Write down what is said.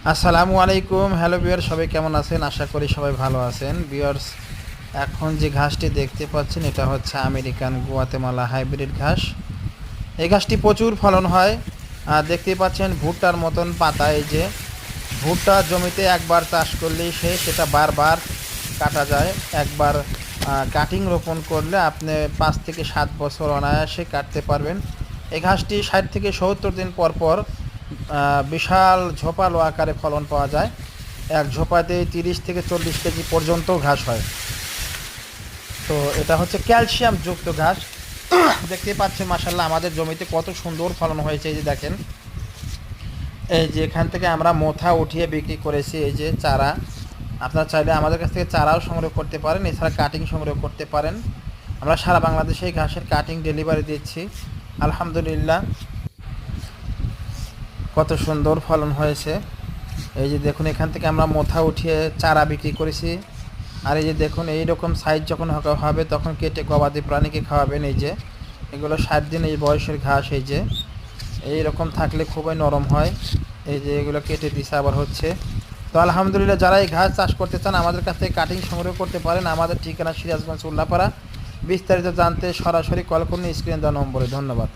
আসসালামু আলাইকুম। Hello viewer, সবাই কেমন আছেন? আশা করি সবাই ভালো আছেন। ভিউয়ার্স, এখন যে ঘাসটি দেখতে পাচ্ছেন এটা হচ্ছে আমেরিকান গুয়াতেমালা হাইব্রিড ঘাস। এই ঘাসটি প্রচুর ফলন হয়। দেখতেই পাচ্ছেন ভুট্টার মতন পাতা। এই যে ভুট্টা জমিতে একবার চাষ করলেই সেটা বারবার কাটা যায়। একবার কাটিং রোপণ করলে আপনি 5 থেকে 7 বছর অনায়াসে কাটতে পারবেন। এই ঘাসটি 60 থেকে 70 দিন পর পর বিশাল ঝোপালো আকারে ফলন পাওয়া যায়। এক ঝোপাতে 30 থেকে 40 কেজি পর্যন্ত ঘাস হয়। তো এটা হচ্ছে ক্যালসিয়াম যুক্ত ঘাস। দেখতে পাচ্ছেন মাশাল্লাহ আমাদের জমিতে কত সুন্দর ফলন হয়েছে। এই যে দেখেন, এই যে এখান থেকে আমরা মোথা উঠিয়ে বিক্রি করেছি। এই যে চারা, আপনারা চাইলে আমাদের কাছ থেকে চারাও সংগ্রহ করতে পারেন, এছাড়া কাটিং সংগ্রহ করতে পারেন। আমরা সারা বাংলাদেশে এই ঘাসের কাটিং ডেলিভারি দিচ্ছি। আলহামদুলিল্লাহ, কত সুন্দর ফলন হয়েছে। এই যে দেখুন, এখান থেকে আমরা মোথা উঠিয়ে চারা বিক্রি করেছি। আর এই যে দেখুন, এই রকম সাইজ যখন হবে তখন কেটে গবাদি প্রাণীকে খাওয়াবেন। এই যে এগুলো 60 দিন এই বয়সের ঘাস। এই যে এই রকম থাকলে খুবই নরম হয়। এই যে এগুলো কেটে দিছে আবার হচ্ছে। তো আলহামদুলিল্লাহ, যারা এই ঘাস চাষ করতে চান আমাদের কাছ থেকে কাটিং সংগ্রহ করতে পারেন। আমাদের ঠিকানা সিরাজগঞ্জ উল্লাপাড়া। বিস্তারিত জানতে সরাসরি কল করুন স্ক্রিনে দেওয়া নম্বরে। ধন্যবাদ।